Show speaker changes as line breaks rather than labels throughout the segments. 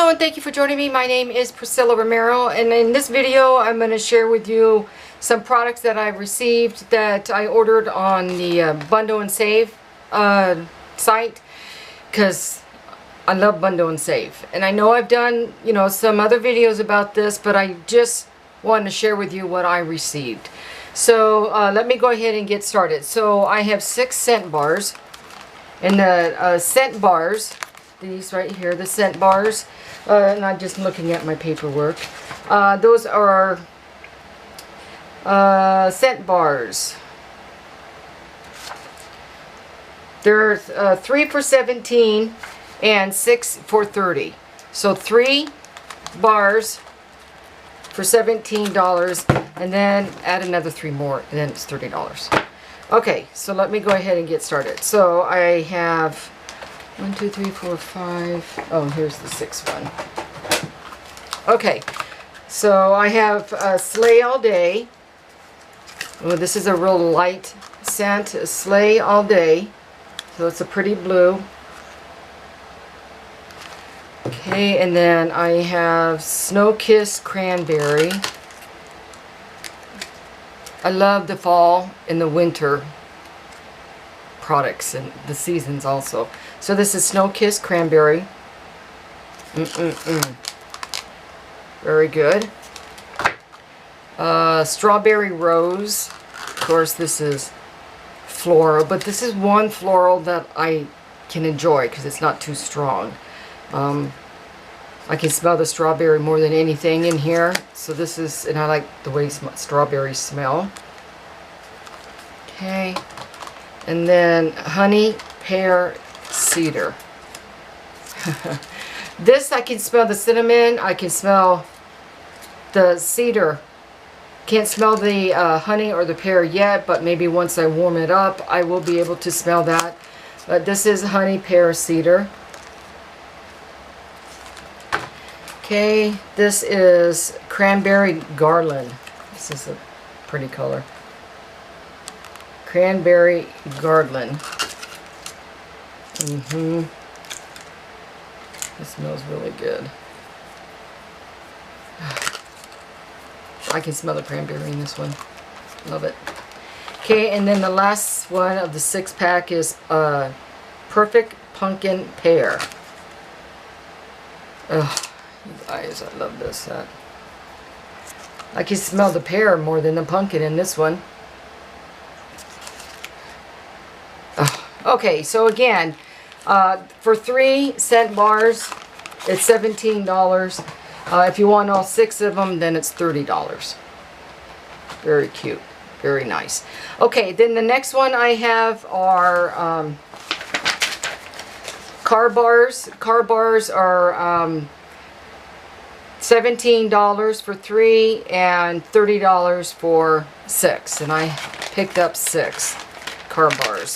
Hello and thank you for joining me. My name is Priscilla Romero, and in this video I'm going to share with you some products that I received that I ordered on the Bundle and Save site, because I love Bundle and Save. And I know I've done, some other videos about this, but I just wanted to share with you what I received. So let me go ahead and get started. So I have 6 scent bars, and the scent bars, these right here, the scent bars, and I'm just looking at my paperwork. Those are scent bars. They're 3 for $17 and 6 for $30. So 3 bars for $17, and then add another 3 more, and then it's $30. Okay, so let me go ahead and get started. So I have 1, 2, 3, 4, 5. Oh, here's the 6th one. Okay, so I have Slay All Day. Oh, this is a real light scent, Slay All Day. So it's a pretty blue. Okay, and then I have Snow Kiss Cranberry. I love the fall and the winter products and the seasons also. So this is Snow Kiss Cranberry. Very good. Strawberry Rose. Of course, this is floral, but this is one floral that I can enjoy because it's not too strong. I can smell the strawberry more than anything in here. So this is, and I like the way strawberries smell. Okay. And then Honey, Pear, Cedar. This, I can smell the cinnamon. I can smell the cedar. Can't smell the honey or the pear yet, but maybe once I warm it up, I will be able to smell that. But this is Honey, Pear, Cedar. Okay, this is Cranberry Garland. This is a pretty color. Cranberry Garland. It smells really good. I can smell the cranberry in this one. Love it. Okay, and then the last one of the 6-pack is Perfect Pumpkin Pear. Ugh. You guys, I love this scent. I can smell the pear more than the pumpkin in this one. Okay, so again, for 3 scent bars, it's $17. If you want all 6 of them, then it's $30. Very cute. Very nice. Okay, then the next one I have are car bars. Car bars are $17 for 3 and $30 for 6, and I picked up 6 car bars.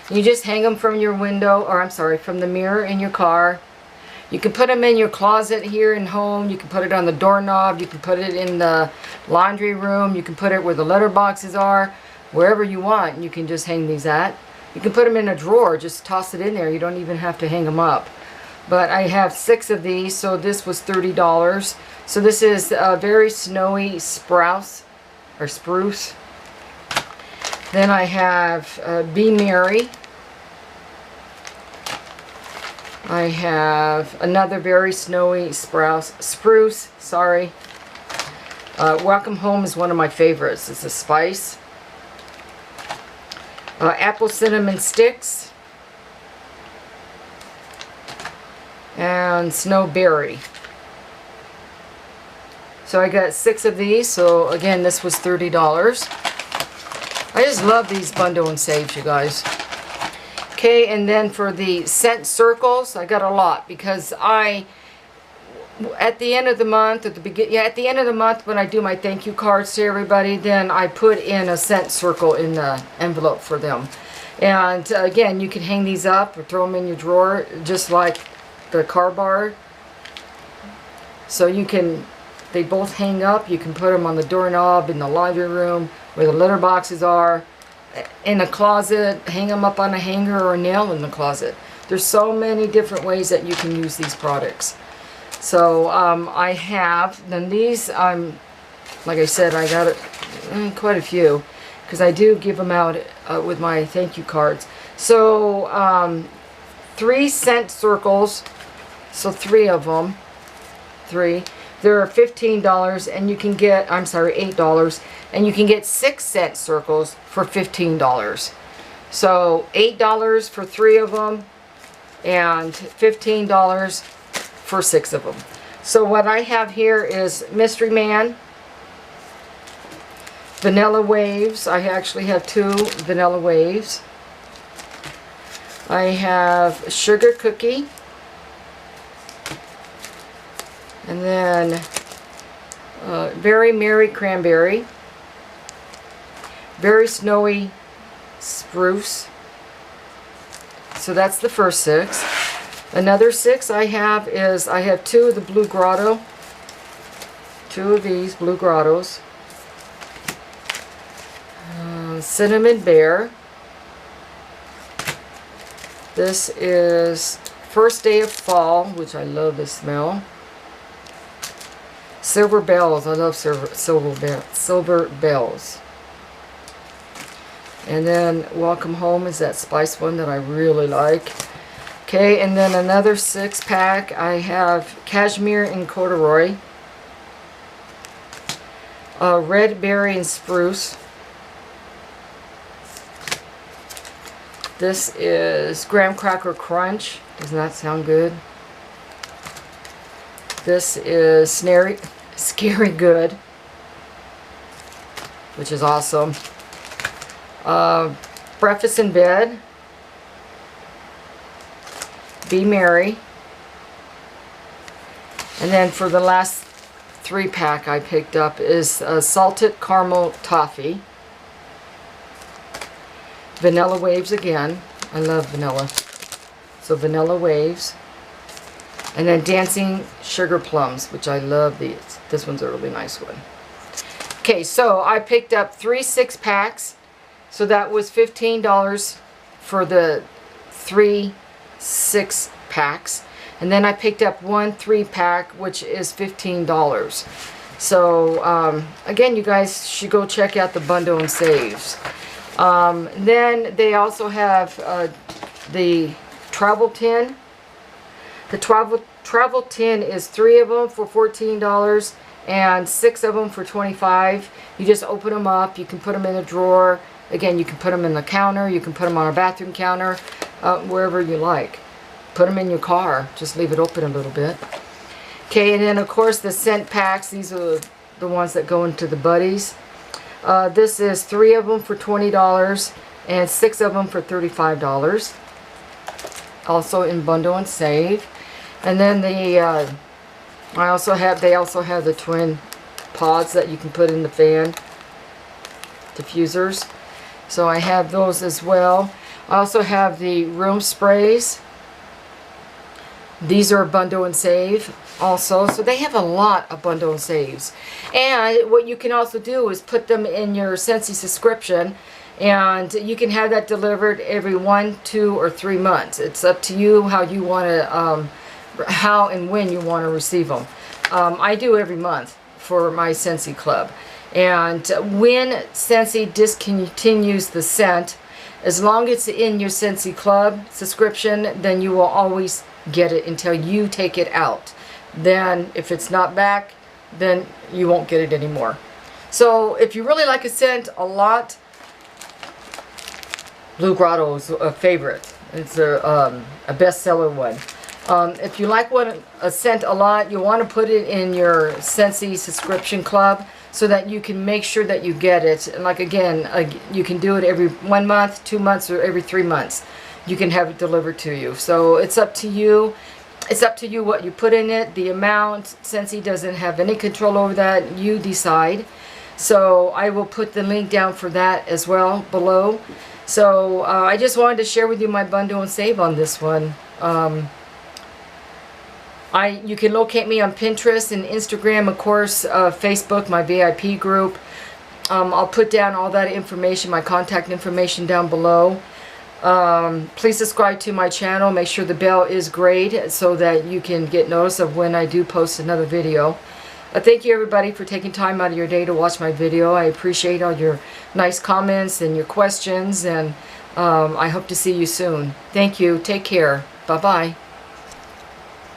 You just hang them from your window, or I'm sorry, from the mirror in your car. You can put them in your closet here in home. You can put it on the doorknob. You can put it in the laundry room. You can put it where the letter boxes are, wherever you want. You can just hang these at. You can put them in a drawer. Just toss it in there. You don't even have to hang them up. But I have 6 of these, so this was $30. So this is a very snowy spruce. Then I have Be Merry. I have another very snowy spruce. Sorry. Welcome Home is one of my favorites. It's a spice. Apple Cinnamon Sticks. And Snowberry. So I got 6 of these. So again, this was $30. I just love these Bundle and Saves, you guys. Okay, and then for the scent circles, I got a lot because at the end of the month, at the end of the month when I do my thank you cards to everybody, then I put in a scent circle in the envelope for them. And again, you can hang these up or throw them in your drawer, just like the car bar. So you can, they both hang up. You can put them on the doorknob, in the laundry room, where the litter boxes are, in a closet, hang them up on a hanger or a nail in the closet. There's so many different ways that you can use these products. So I have, then these, like I said, I got quite a few, because I do give them out with my thank you cards. So 3-cent circles, so 3 of them, 3. They're $15, and you can get, I'm sorry, $8, and you can get 6-cent circles for $15. So $8 for 3 of them, and $15 for 6 of them. So what I have here is Mystery Man, Vanilla Waves. I actually have 2 Vanilla Waves. I have Sugar Cookie. And then Very Merry Cranberry. Very Snowy Spruce. So that's the first 6. Another 6 I have is, I have 2 of the Blue Grotto. 2 of these Blue Grottos. Cinnamon Bear. This is First Day of Fall, which I love the smell. Silver Bells. I love silver bells. And then Welcome Home is that spice one that I really like. Okay, and then another 6-pack. I have Cashmere and Corduroy. Red Berry and Spruce. This is Graham Cracker Crunch. Doesn't that sound good? This is Scary Good, which is awesome. Breakfast in Bed. Be Merry. And then for the last 3-pack I picked up is Salted Caramel Toffee. Vanilla Waves again. I love vanilla. So Vanilla Waves. And then Dancing Sugar Plums, which I love these. This one's a really nice one. Okay, so I picked up 3 6-packs. So that was $15 for the 3 6-packs. And then I picked up 1 3-pack, which is $15. So again, you guys should go check out the bundle and saves. Then they also have the travel tin. The travel tin is 3 of them for $14 and 6 of them for $25. You just open them up. You can put them in a drawer. Again, you can put them in the counter. You can put them on a bathroom counter, wherever you like. Put them in your car. Just leave it open a little bit. Okay, and then of course the scent packs. These are the ones that go into the buddies. This is 3 of them for $20 and 6 of them for $35. Also in bundle and save. And then the they also have the twin pods that you can put in the fan diffusers. So I have those as well. I also have the room sprays. These are bundle and save also. So they have a lot of bundle and saves. And what you can also do is put them in your Scentsy subscription, and you can have that delivered every 1, 2, or 3 months. It's up to you how you want to, how and when you want to receive them. I do every month for my Scentsy Club. And when Scentsy discontinues the scent, as long as it's in your Scentsy Club subscription, then you will always get it until you take it out. Then if it's not back, then you won't get it anymore. So if you really like a scent a lot, Blue Grotto is a favorite. It's a bestseller one. If you like a scent a lot, you want to put it in your Scentsy subscription club so that you can make sure that you get it. And like again, you can do it every 1 month, 2 months, or every 3 months. You can have it delivered to you. So it's up to you. It's up to you what you put in it, the amount. Scentsy doesn't have any control over that. You decide. So I will put the link down for that as well below. So I just wanted to share with you my bundle and save on this one. You can locate me on Pinterest and Instagram, of course, Facebook, my VIP group. I'll put down all that information, my contact information down below. Please subscribe to my channel. Make sure the bell is grayed so that you can get notice of when I do post another video. Thank you everybody for taking time out of your day to watch my video. I appreciate all your nice comments and your questions, and I hope to see you soon. Thank you. Take care. Bye-bye.